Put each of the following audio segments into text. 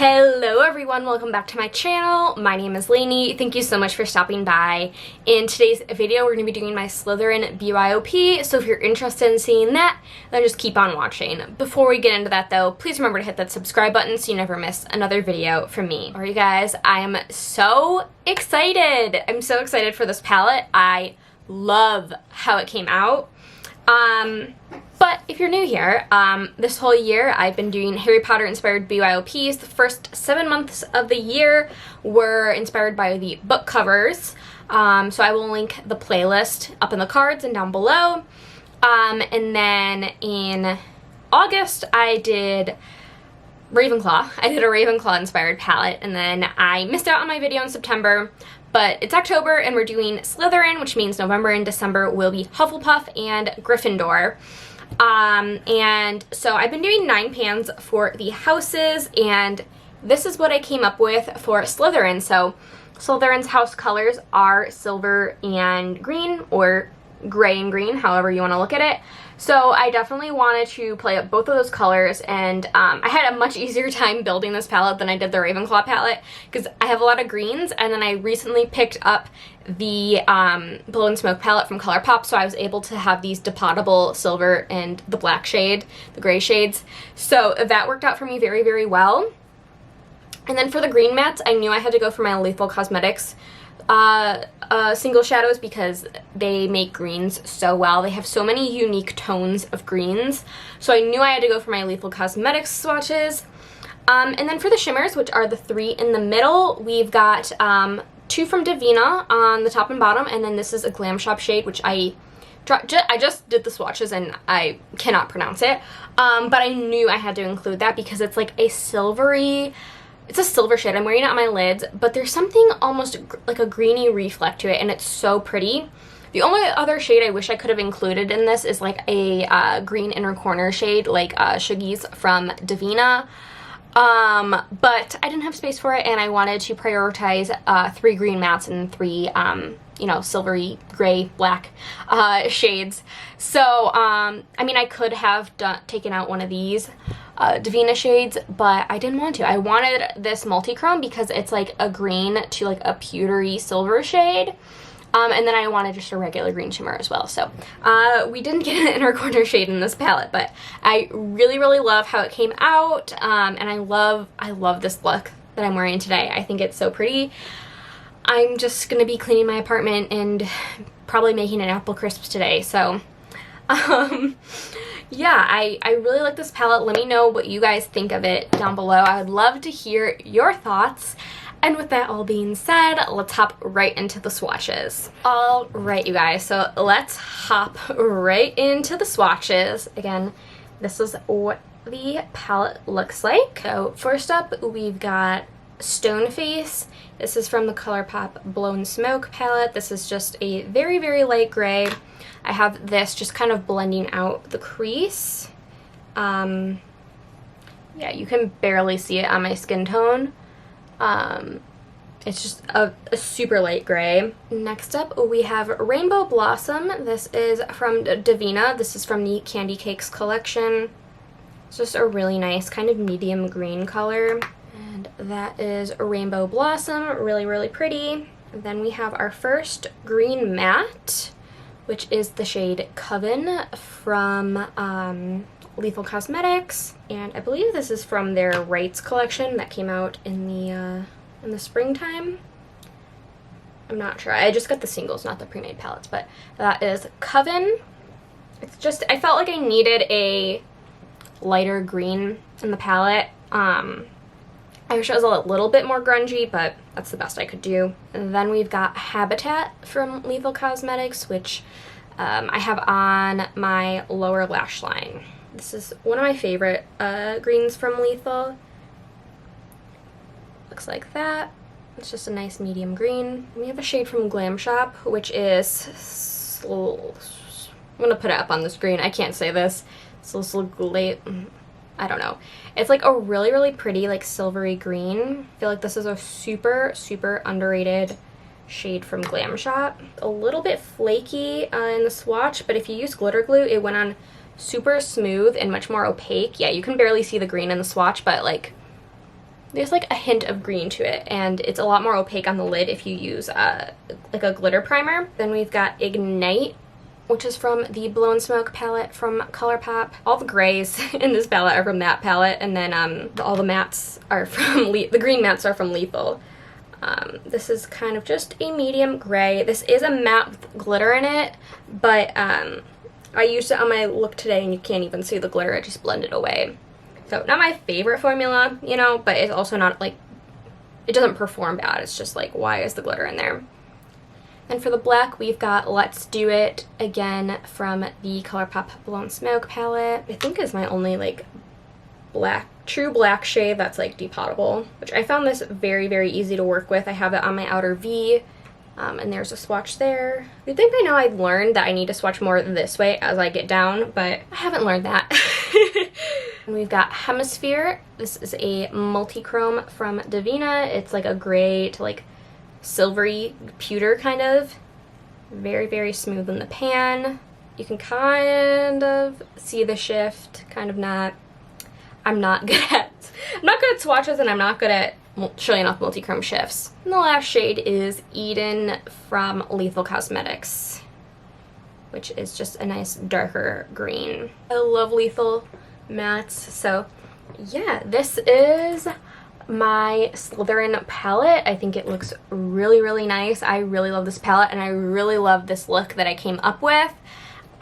Hello everyone, welcome back to my channel. My name is Lainey. Thank you so much for stopping by. In today's video, we're going to be doing my Slytherin BYOP, so if you're interested in seeing that, then just keep on watching. Before we get into that though, please remember to hit that subscribe button so you never miss another video from me. Alright you guys, I am so excited! I'm so excited for this palette. I love how it came out. But if you're new here, this whole year I've been doing Harry Potter inspired BYOPs. The first 7 months of the year were inspired by the book covers. So I will link the playlist up in the cards and down below. And then in August I did Ravenclaw. I did a Ravenclaw inspired palette, and then I missed out on my video in September. But it's October and we're doing Slytherin, which means November and December will be Hufflepuff and Gryffindor. And so I've been doing 9 pans for the houses, and this is what I came up with for Slytherin. So Slytherin's house colors are silver and green, or gray and green, however you want to look at it. So I definitely wanted to play up both of those colors, and I had a much easier time building this palette than I did the Ravenclaw palette, because I have a lot of greens, and then I recently picked up the Blow and Smoke palette from ColourPop, so I was able to have these depotable silver and the black shade, the gray shades. So that worked out for me very, very well. And then for the green mattes, I knew I had to go for my Lethal Cosmetics single shadows because they make greens so well. They have so many unique tones of greens. So I knew I had to go for my Lethal Cosmetics swatches. And then for the shimmers, which are the 3 in the middle, we've got 2 from Davina on the top and bottom, and then this is a Glam Shop shade, which I just did the swatches and I cannot pronounce it. But I knew I had to include that because it's like a silvery... It's a silver shade. I'm wearing it on my lids, but there's something almost like a greeny reflect to it, and it's so pretty. The only other shade I wish I could have included in this is like a green inner corner shade, like Shuggies from Davina. But I didn't have space for it, and I wanted to prioritize 3 green mattes and 3, you know, silvery, gray, black shades. So, I mean, I could have taken out one of these Davina shades, but I didn't want to. I wanted this multi-chrome because it's like a green to like a pewtery silver shade. And then I wanted just a regular green shimmer as well. So we didn't get an inner corner shade in this palette, but I really, really love how it came out. And I love this look that I'm wearing today. I think it's so pretty. I'm just going to be cleaning my apartment and probably making an apple crisps today. So yeah, I really like this palette. Let me know what you guys think of it down below. I would love to hear your thoughts. And with that all being said, let's hop right into the swatches. Alright you guys, so let's hop right into the swatches. Again, this is what the palette looks like. So first up, we've got Stoneface. This is from the ColourPop Blow and Smoke palette. This is just a very, very light gray. I have this just kind of blending out the crease. Yeah, you can barely see it on my skin tone. It's just a super light gray. Next up, we have Rainbow Blossom. This is from Davina. This is from the Candy Cakes collection. It's just a really nice kind of medium green color. And that is Rainbow Blossom. Really, really pretty. And then we have our first green matte, which is the shade Coven from Lethal Cosmetics. And I believe this is from their Rights collection that came out in the springtime. I'm not sure. I just got the singles, not the pre-made palettes, but that is Coven. It's just, I felt like I needed a lighter green in the palette. I wish it was a little bit more grungy, but that's the best I could do. And then we've got Habitat from Lethal Cosmetics, which I have on my lower lash line. This is one of my favorite greens from Lethal. Looks like that. It's just a nice medium green. We have a shade from Glam Shop, which is... I'm gonna put it up on the screen. I can't say this. I don't know. It's like a really, really pretty, like silvery green. I feel like this is a super, super underrated shade from Glam Shop. A little bit flaky in the swatch, but if you use glitter glue, it went on super smooth and much more opaque. Yeah, you can barely see the green in the swatch, but like there's like a hint of green to it, and it's a lot more opaque on the lid if you use like a glitter primer. Then we've got Ignite, which is from the Blow and Smoke palette from ColourPop. All the grays in this palette are from that palette, and then all the mattes are from, the green mattes are from Lethal. This is kind of just a medium gray. This is a matte with glitter in it, but I used it on my look today and you can't even see the glitter, it just blended away. So not my favorite formula, you know, but it's also not like, it doesn't perform bad. It's just like, why is the glitter in there? And for the black, we've got Let's Do It, again from the ColourPop Blow and Smoke palette. I think is my only like true black shade that's like depotable, which I found this very, very easy to work with. I have it on my outer V, and there's a swatch there. You'd think by now I'd learned that I need to swatch more this way as I get down, but I haven't learned that. And we've got Hemisphere. This is a multi-chrome from Davina. It's like a gray to like silvery pewter kind of. Very, very smooth in the pan. You can kind of see the shift, kind of not. I'm not good at swatches, and I'm not good at showing off multi-chrome shifts. And the last shade is Eden from Lethal Cosmetics, which is just a nice darker green. I love Lethal mattes, so yeah, this is my Slytherin palette. I think it looks really, really nice. I really love this palette, and I really love this look that I came up with.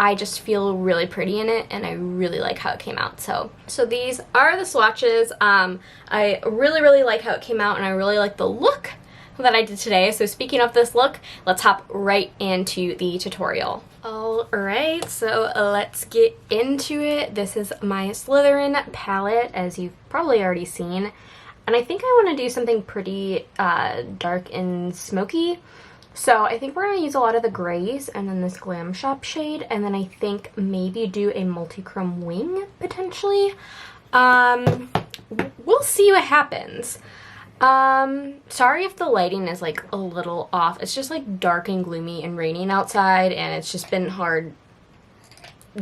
I just feel really pretty in it, and I really like how it came out. So these are the swatches. I really, really like how it came out, and I really like the look that I did today. So speaking of this look, let's hop right into the tutorial. Alright, so let's get into it. This is my Slytherin palette, as you've probably already seen. And I think I want to do something pretty dark and smoky. So I think we're going to use a lot of the grays and then this Glam Shop shade, and then I think maybe do a multi-chrome wing, potentially. We'll see what happens. Sorry if the lighting is like a little off. It's just like dark and gloomy and raining outside, and it's just been hard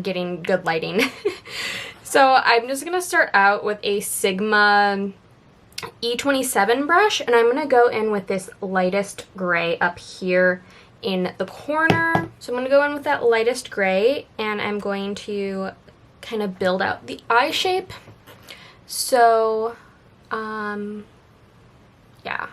getting good lighting. So I'm just going to start out with a Sigma E27 brush, and I'm going to go in with this lightest gray up here in the corner. So I'm going to go in with that lightest gray, and I'm going to kind of build out the eye shape. So, yeah.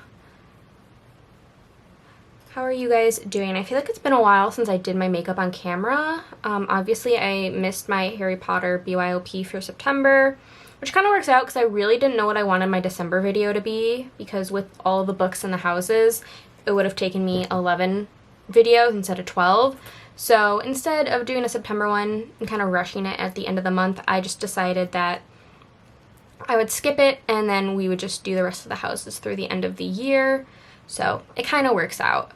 How are you guys doing? I feel like it's been a while since I did my makeup on camera. Obviously, I missed my Harry Potter BYOP for September, which kind of works out because I really didn't know what I wanted my December video to be, because with all the books in the houses, it would have taken me 11 videos instead of 12. So instead of doing a September one and kind of rushing it at the end of the month, I just decided that I would skip it, and then we would just do the rest of the houses through the end of the year. So it kind of works out.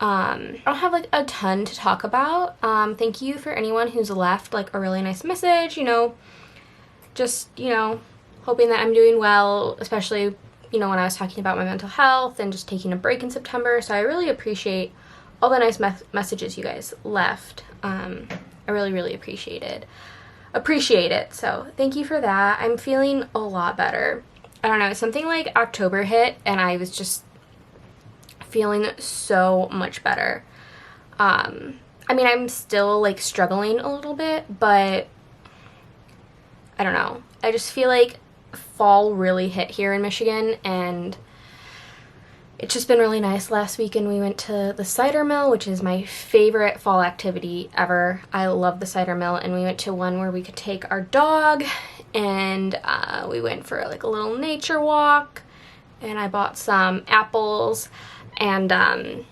I don't have like a ton to talk about. Thank you for anyone who's left like a really nice message, you know, just, you know, hoping that I'm doing well, especially, you know, when I was talking about my mental health and just taking a break in September. So I really appreciate all the nice messages you guys left. I really, really appreciate it. So thank you for that. I'm feeling a lot better. I don't know, something like October hit, and I was just feeling so much better. I mean, I'm still like struggling a little bit, but I don't know. I just feel like fall really hit here in Michigan, and it's just been really nice. Last weekend we went to the cider mill, which is my favorite fall activity ever. I love the cider mill, and we went to one where we could take our dog, and we went for like a little nature walk, and I bought some apples, and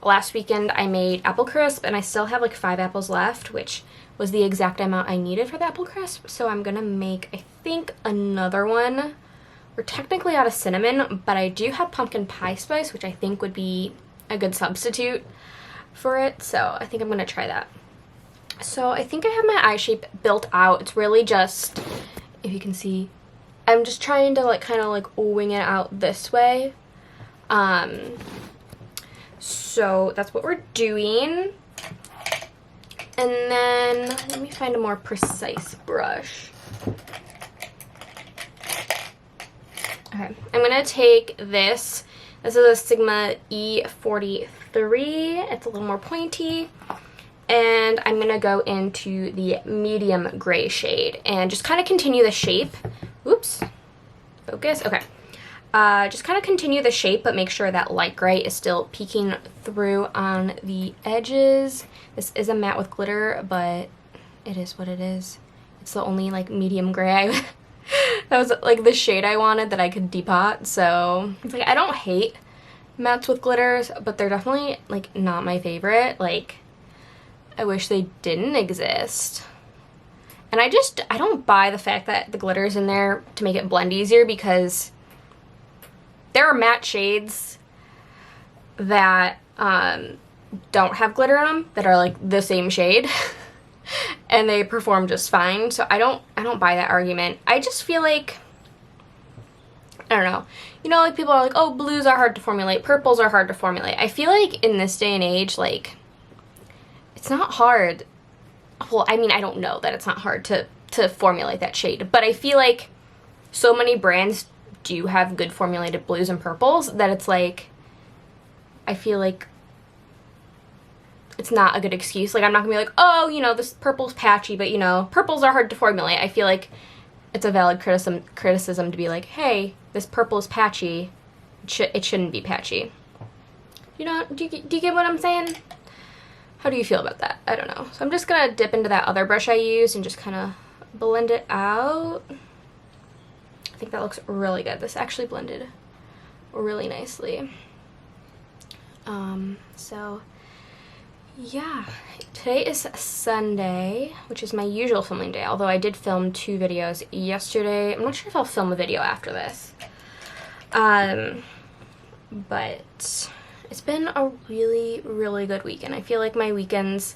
last weekend I made apple crisp, and I still have like 5 apples left, which was the exact amount I needed for the apple crisp. So I'm gonna make, I think, another one. We're technically out of cinnamon, but I do have pumpkin pie spice, which I think would be a good substitute for it. So I think I'm gonna try that. So I think I have my eye shape built out. It's really just, if you can see, I'm just trying to like kind of like wing it out this way. So that's what we're doing. And then let me find a more precise brush. Okay, I'm gonna take this. This is a Sigma E43. It's a little more pointy. And I'm gonna go into the medium gray shade and just kind of continue the shape. Oops, focus, okay. Just kind of continue the shape, but make sure that light gray is still peeking through on the edges. This is a matte with glitter, but it is what it is. It's the only like medium gray that was like the shade I wanted that I could depot. So it's like, I don't hate mattes with glitters, but they're definitely like not my favorite. Like, I wish they didn't exist. And I don't buy the fact that the glitter's in there to make it blend easier, because there are matte shades that don't have glitter in them that are like the same shade and they perform just fine. So I don't buy that argument. I just feel like, I don't know, you know, like people are like, oh, blues are hard to formulate, purples are hard to formulate. I feel like in this day and age, like, it's not hard. Well, I mean, I don't know that it's not hard to formulate that shade, but I feel like so many brands do have good formulated blues and purples that it's like, I feel like it's not a good excuse. Like, I'm not gonna be like, oh, you know, this purple's patchy, but you know, purples are hard to formulate. I feel like it's a valid criticism to be like, hey, this purple is patchy. It shouldn't be patchy. You know, do you get what I'm saying? How do you feel about that? I don't know. So I'm just gonna dip into that other brush I used and just kind of blend it out. I think that looks really good. This actually blended really nicely. So yeah, today is Sunday, which is my usual filming day, although I did film 2 videos yesterday. I'm not sure if I'll film a video after this. But it's been a really, really good weekend. I feel like my weekends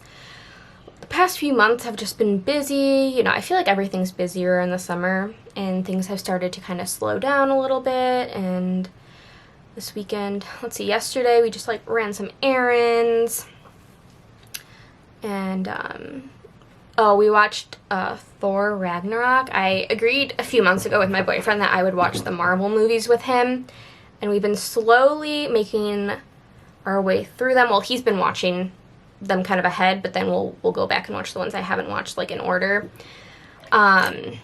the past few months have just been busy. You know, I feel like everything's busier in the summer and things have started to kind of slow down a little bit. And this weekend, let's see, yesterday we just like ran some errands. And, oh, we watched Thor Ragnarok. I agreed a few months ago with my boyfriend that I would watch the Marvel movies with him. And we've been slowly making our way through them. Well, he's been watching them kind of ahead, but then we'll go back and watch the ones I haven't watched, like, in order. And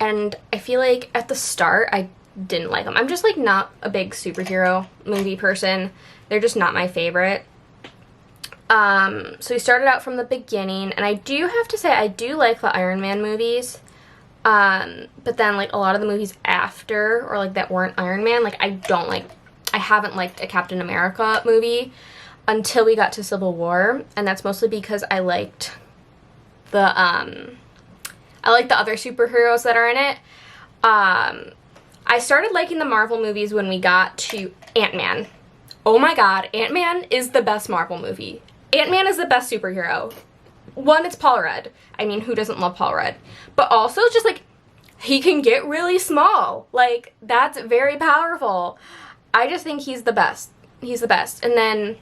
I feel like at the start, I didn't like them. I'm just, like, not a big superhero movie person. They're just not my favorite. So we started out from the beginning, and I do have to say I do like the Iron Man movies, but then, like, a lot of the movies after, or, like, that weren't Iron Man, like, I haven't liked a Captain America movie until we got to Civil War, and that's mostly because I liked the other superheroes that are in it. I started liking the Marvel movies when we got to Ant-Man. Oh my god, Ant-Man is the best Marvel movie. Ant-Man is the best superhero. One, it's Paul Rudd. I mean, who doesn't love Paul Rudd? But also, just, like, he can get really small. Like, that's very powerful. I just think he's the best. He's the best. And then,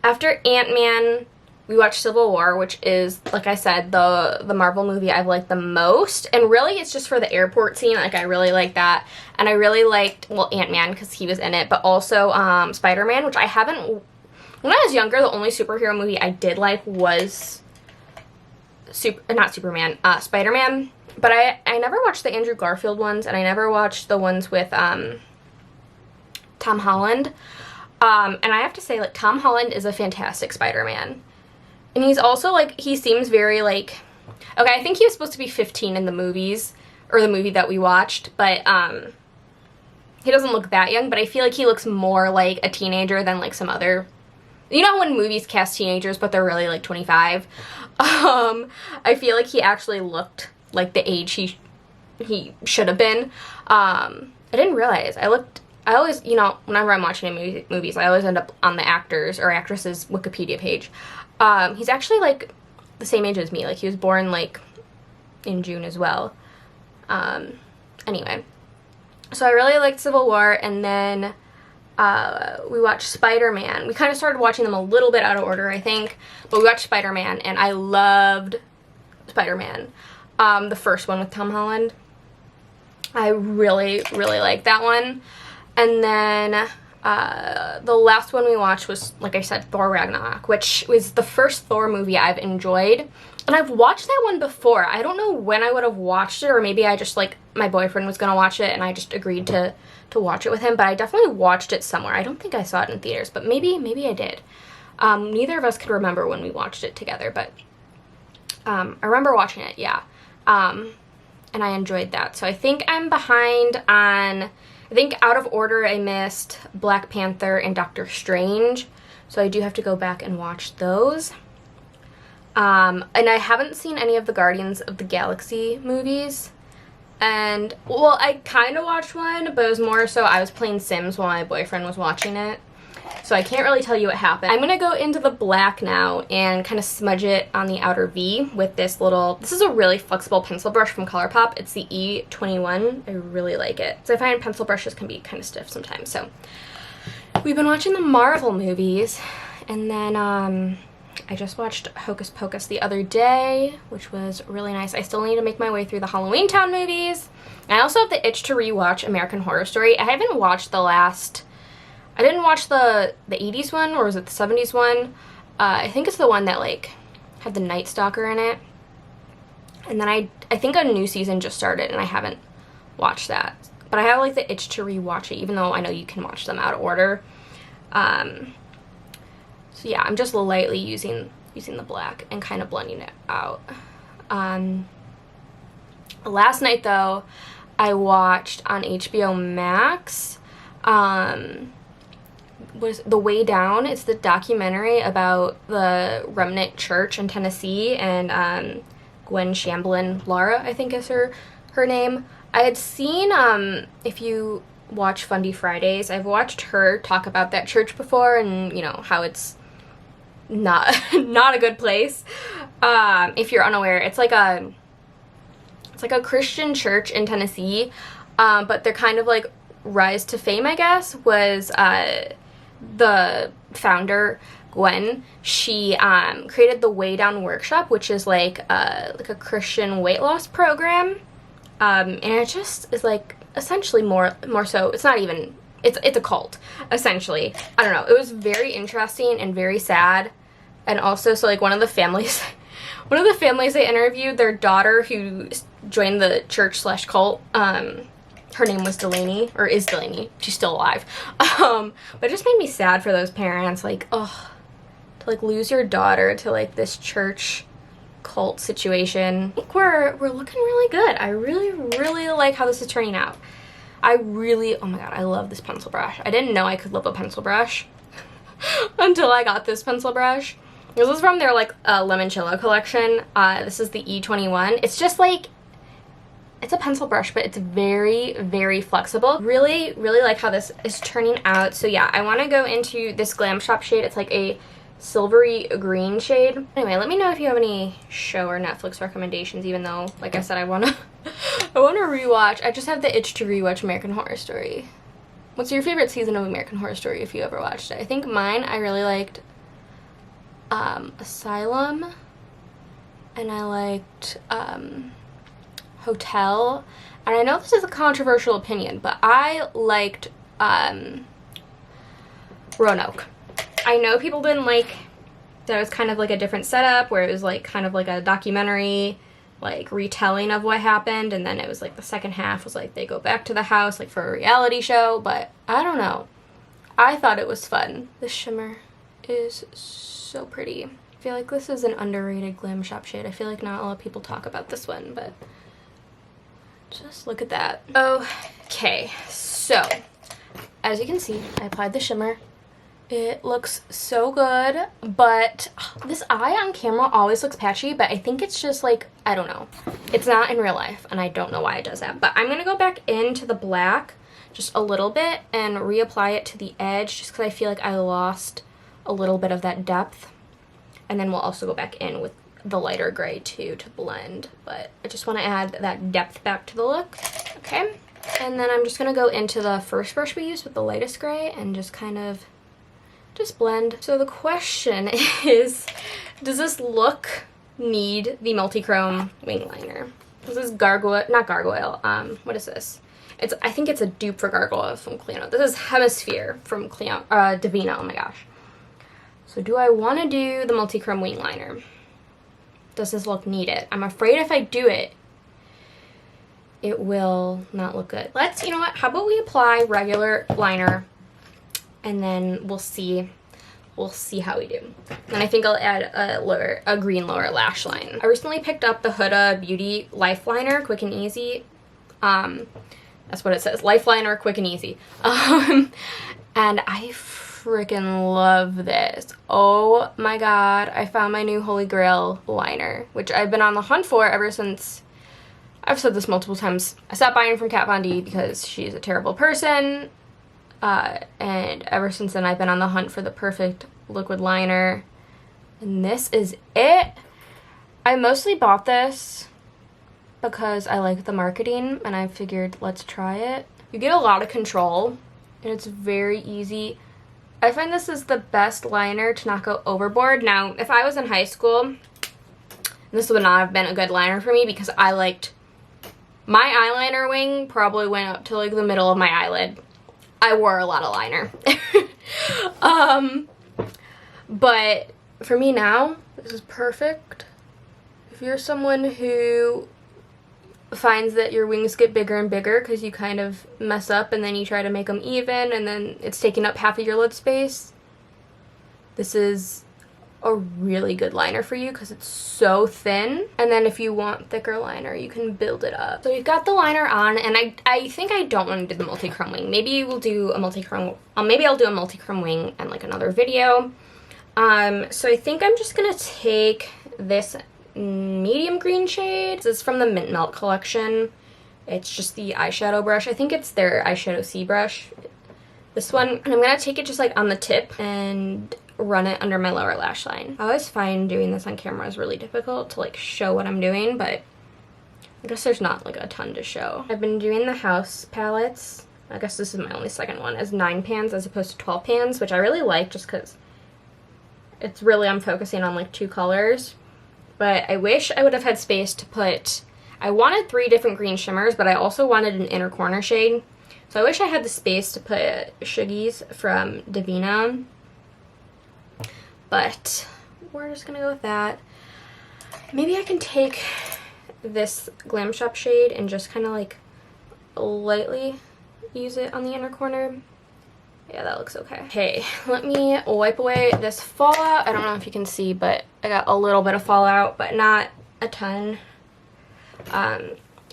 after Ant-Man, we watched Civil War, which is, like I said, the Marvel movie I've liked the most. And really, it's just for the airport scene. Like, I really like that. And I really liked, well, Ant-Man, because he was in it. But also, Spider-Man, which I haven't... When I was younger, the only superhero movie I did like was Spider-Man. But I never watched the Andrew Garfield ones, and I never watched the ones with Tom Holland. And I have to say, like, Tom Holland is a fantastic Spider-Man. And he's also, like, he seems very, like... Okay, I think he was supposed to be 15 in the movies, or the movie that we watched, but he doesn't look that young, but I feel like he looks more like a teenager than, like, some other... You know when movies cast teenagers, but they're really, like, 25? I feel like he actually looked like the age he should have been. I didn't realize. I always, you know, whenever I'm watching movies, I always end up on the actors or actresses' Wikipedia page. He's actually, like, the same age as me. Like, he was born, like, in June as well. Anyway. So I really liked Civil War, and then... we watched Spider-Man. We kind of started watching them a little bit out of order, I think. But we watched Spider-Man, and I loved Spider-Man. The first one with Tom Holland. I really, really like that one. And then the last one we watched was, like I said, Thor Ragnarok, which was the first Thor movie I've enjoyed. And I've watched that one before. I don't know when I would have watched it, or maybe I just, like, my boyfriend was going to watch it and I just agreed to watch it with him. But I definitely watched it somewhere. I don't think I saw it in theaters, but maybe I did. Neither of us could remember when we watched it together, but I remember watching it, yeah. And I enjoyed that. So I think I'm behind on, I think out of order I missed Black Panther and Doctor Strange. So I do have to go back and watch those. And I haven't seen any of the Guardians of the Galaxy movies. And, well, I kind of watched one, but it was more so I was playing Sims while my boyfriend was watching it. So I can't really tell you what happened. I'm going to go into the black now and kind of smudge it on the outer V with this little, this is a really flexible pencil brush from ColourPop. It's the E21. I really like it. So I find pencil brushes can be kind of stiff sometimes. So we've been watching the Marvel movies, and then I just watched Hocus Pocus the other day, which was really nice. I still need to make my way through the Halloween Town movies. I also have the itch to rewatch American Horror Story. I haven't watched the last, I didn't watch the 80s one, or was it the 70s one? I think it's the one that, like, had the Night Stalker in it. And then I think a new season just started, and I haven't watched that. But I have, like, the itch to rewatch it, even though I know you can watch them out of order. So yeah, I'm just lightly using the black and kind of blending it out. Last night, though, I watched on HBO Max, was The Way Down. It's the documentary about the Remnant Church in Tennessee, and Gwen Shamblin Lara, I think is her name. I had seen, if you watch Fundy Fridays, I've watched her talk about that church before, and, you know, how it's not a good place. If you're unaware, it's like a Christian church in Tennessee, but they're kind of like rise to fame, I guess, was the founder, Gwen. She created the Way Down workshop, which is like a Christian weight loss program, and it just is like essentially more so, it's not even, it's a cult, essentially. I don't know, it was very interesting and very sad. And also, so like one of the families they interviewed, their daughter who joined the church / cult, her name was Delaney, or is Delaney, she's still alive. But it just made me sad for those parents, like, oh, to like lose your daughter to like this church cult situation. I think we're looking really good. I really, really like how this is turning out. Oh my god, I love this pencil brush. I didn't know I could love a pencil brush until I got this pencil brush. This is from their, like, Limoncello collection. This is the E21. It's just, like, it's a pencil brush, but it's very, very flexible. Really, really like how this is turning out. So, yeah, I want to go into this Glam Shop shade. It's, like, a silvery green shade. Anyway, let me know if you have any show or Netflix recommendations, even though, like I said, I want to rewatch. I just have the itch to rewatch American Horror Story. What's your favorite season of American Horror Story, if you ever watched it? I think mine, I really liked Asylum, and I liked Hotel, and I know this is a controversial opinion, but I liked Roanoke. I know people didn't like that. It was kind of like a different setup where it was like kind of like a documentary, like retelling of what happened, and then it was like the second half was like they go back to the house like for a reality show. But I don't know, I thought it was fun. This shimmer is so pretty. I feel like this is an underrated Glam Shop shade. I feel like not a lot of people talk about this one, but just look at that. Okay, so as you can see, I applied the shimmer. It looks so good, but this eye on camera always looks patchy, but I think it's just like, I don't know. It's not in real life, and I don't know why it does that. But I'm gonna go back into the black just a little bit and reapply it to the edge, just because I feel like I lost a little bit of that depth. And then we'll also go back in with the lighter gray too to blend, but I just want to add that depth back to the look. Okay, and then I'm just gonna go into the first brush we used with the lightest gray and just kind of just blend. So the question is, does this look need the multi-chrome wing liner? This is not gargoyle, what is this? I think it's a dupe for Gargoyle from Clio. This is Hemisphere from Clio, Davina, oh my gosh. So do I want to do the multi-chrome wing liner? Does this look needed? I'm afraid if I do it, it will not look good. Let's, you know what, how about we apply regular liner and then we'll see how we do. And I think I'll add a green lower lash line. I recently picked up the Huda Beauty Life Liner, quick and easy. That's what it says, Life Liner, quick and easy. And I freaking love this. Oh my god, I found my new holy grail liner, which I've been on the hunt for ever since, I've said this multiple times, I stopped buying from Kat Von D because she's a terrible person. And ever since then I've been on the hunt for the perfect liquid liner, and this is it. I mostly bought this because I like the marketing and I figured let's try it. You get a lot of control and it's very easy. I find this is the best liner to not go overboard. Now if I was in high school, this would not have been a good liner for me because I liked, my eyeliner wing probably went up to like the middle of my eyelid. I wore a lot of liner. But for me now, this is perfect. If you're someone who finds that your wings get bigger and bigger because you kind of mess up and then you try to make them even and then it's taking up half of your lid space, this is a really good liner for you because it's so thin. And then if you want thicker liner, you can build it up. So we've got the liner on, and I think I don't want to do the multi-chrome wing. Maybe we'll do a multi-chrome, maybe I'll do a multi-chrome wing in like another video. So I think I'm just gonna take this medium green shade. This is from the Mint Melt collection. It's just the eyeshadow brush. I think it's their eyeshadow C brush. This one, and I'm gonna take it just like on the tip and run it under my lower lash line. I always find doing this on camera is really difficult to like show what I'm doing, but I guess there's not like a ton to show. I've been doing the House palettes. I guess this is my only second one, as 9 pans as opposed to 12 pans, which I really like just because it's really, I'm focusing on like 2 colors. But I wish I would have had space to put, I wanted 3 different green shimmers, but I also wanted an inner corner shade. So I wish I had the space to put Shuggies from Davina. But we're just gonna go with that. Maybe I can take this Glam Shop shade and just kind of like lightly use it on the inner corner. Yeah, that looks okay. Okay, let me wipe away this fallout. I don't know if you can see, but I got a little bit of fallout, but not a ton.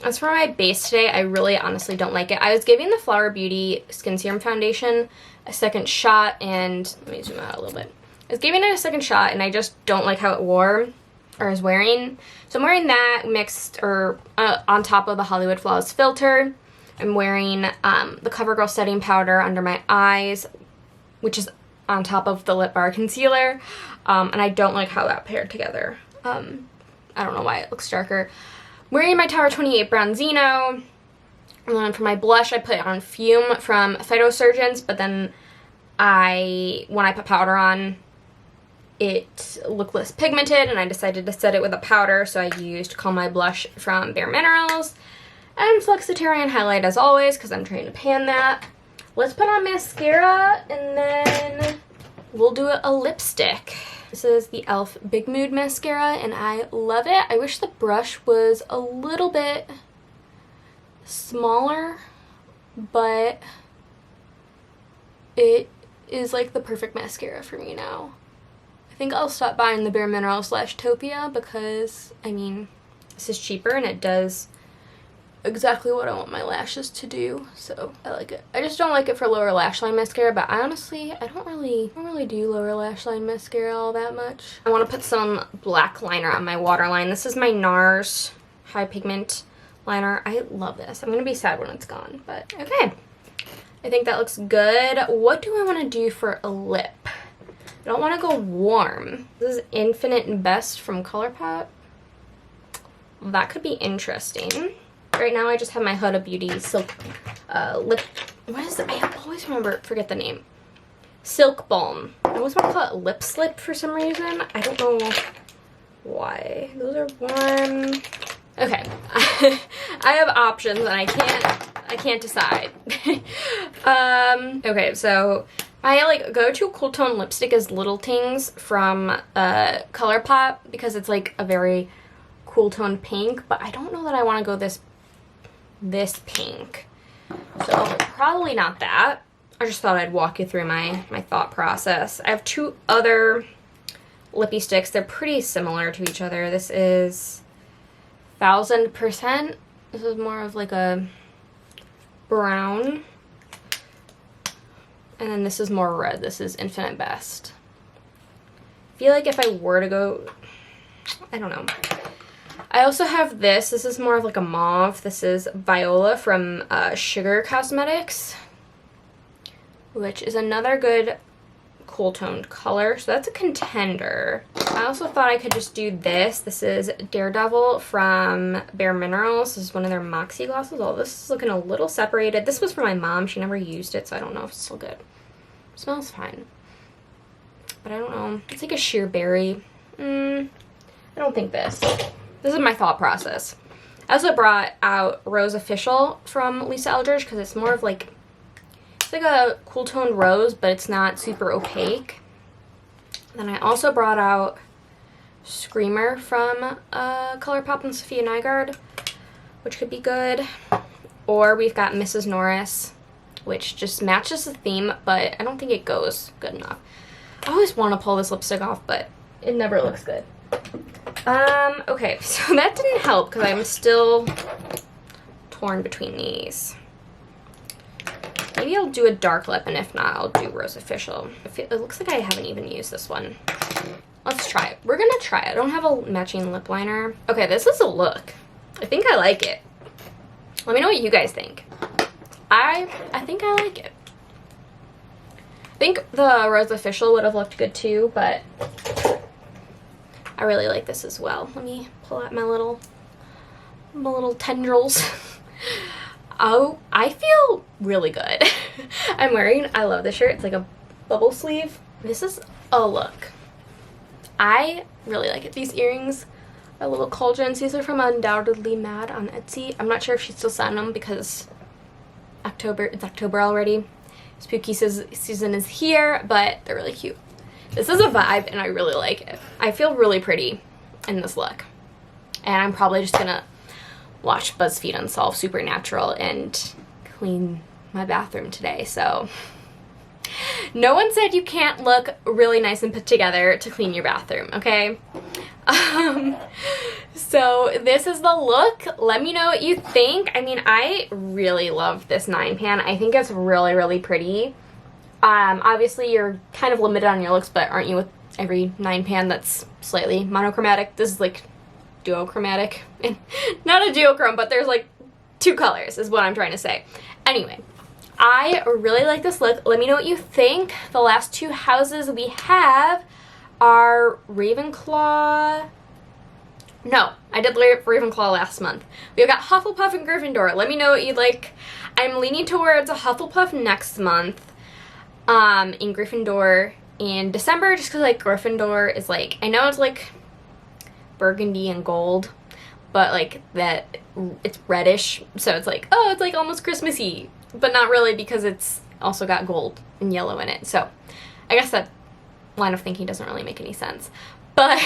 As for my base today, I really honestly don't like it. I was giving the Flower Beauty Skin Serum Foundation a second shot, and let me zoom out a little bit. I was giving it a second shot and I just don't like how it wore, or is wearing. So I'm wearing that mixed, or on top of the Hollywood Flawless filter. I'm wearing the CoverGirl setting powder under my eyes, which is on top of the Lip Bar concealer. And I don't like how that paired together. I don't know why it looks darker. Wearing my Tower 28 Bronzino. And then for my blush, I put on Fume from Phytosurgeons, but then when I put powder on, it looked less pigmented and I decided to set it with a powder, so I used Call My Blush from Bare Minerals and Flexitarian highlight as always because I'm trying to pan that. Let's put on mascara and then we'll do a lipstick. This is the e.l.f. Big Mood mascara and I love it. I wish the brush was a little bit smaller, but it is like the perfect mascara for me now. I think I'll stop buying the Bare Minerals / Topia because, I mean, this is cheaper and it does exactly what I want my lashes to do, so I like it. I just don't like it for lower lash line mascara, but honestly, I don't really do lower lash line mascara all that much. I want to put some black liner on my waterline. This is my NARS High Pigment liner. I love this. I'm going to be sad when it's gone, but okay. I think that looks good. What do I want to do for a lip? I don't want to go warm. This is Infinite and Best from ColourPop. That could be interesting. Right now I just have my Huda Beauty Silk lip, what is it? I always forget the name. Silk Balm. I always want to call it Lip Slip for some reason. I don't know why. Those are warm. Okay. I have options and I can't I can't decide. Okay, so my like go-to cool tone lipstick is Little Things from ColourPop because it's like a very cool tone pink, but I don't know that I want to go this pink. So probably not that. I just thought I'd walk you through my thought process. I have two other lippy sticks. They're pretty similar to each other. This is 1000%. This is more of like a brown. And then this is more red. This is Infinite Best. I feel like if I were to go, I don't know. I also have this. This is more of like a mauve. This is Viola from Sugar Cosmetics, which is another good cool toned color. So that's a contender. I also thought I could just do this. This is Daredevil from Bare Minerals. This is one of their Moxie glosses. Oh, this is looking a little separated. This was for my mom. She never used it, so I don't know if it's still good. It smells fine. But I don't know. It's like a sheer berry. I don't think this. This is my thought process. I also brought out Rose Official from Lisa Eldridge because it's more of like, it's like a cool toned rose, but it's not super opaque. Then I also brought out Screamer from ColourPop and Sophia Nygaard, which could be good. Or we've got Mrs. Norris, which just matches the theme, but I don't think it goes good enough. I always want to pull this lipstick off, but it never looks good. Okay, so that didn't help because I'm still torn between these. Maybe I'll do a dark lip, and if not, I'll do Rose Official. It looks like I haven't even used this one. Let's try it. We're gonna try it. I don't have a matching lip liner. Okay, this is a look. I think I like it. Let me know what you guys think. I think I like it. I think the Rose Official would have looked good too, but I really like this as well. Let me pull out my little tendrils. Oh, I feel really good. I love this shirt. It's like a bubble sleeve. This is a look. I really like it. These earrings are little cauldrons. These are from Undoubtedly Mad on Etsy. I'm not sure if she's still selling them because it's October already. Spooky season is here, but they're really cute. This is a vibe and I really like it. I feel really pretty in this look. And I'm probably just gonna watch BuzzFeed Unsolved Supernatural and clean my bathroom today, so. No one said you can't look really nice and put together to clean your bathroom, okay? So this is the look. Let me know what you think. I mean, I really love this 9 pan. I think it's really, really pretty. Obviously you're kind of limited on your looks, but aren't you with every 9 pan that's slightly monochromatic? This is like duochromatic. Not a duochrome, but there's like 2 colors is what I'm trying to say. Anyway, I really like this look. Let me know what you think. The last 2 houses we have are Ravenclaw. No, I did Ravenclaw last month. We've got Hufflepuff and Gryffindor. Let me know what you'd like. I'm leaning towards a Hufflepuff next month. In Gryffindor in December, just because like Gryffindor is like, I know it's like burgundy and gold, but like that it's reddish, so it's like, oh, it's like almost Christmassy, but not really because it's also got gold and yellow in it. So I guess that line of thinking doesn't really make any sense, but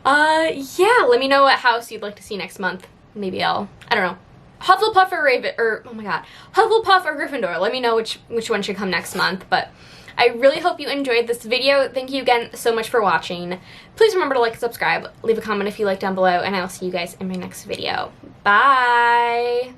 yeah, let me know what house you'd like to see next month. Maybe I don't know, Hufflepuff or oh my god, Hufflepuff or Gryffindor. Let me know which one should come next month. But I really hope you enjoyed this video. Thank you again so much for watching. Please remember to like and subscribe, leave a comment if you like down below, and I'll see you guys in my next video. Bye!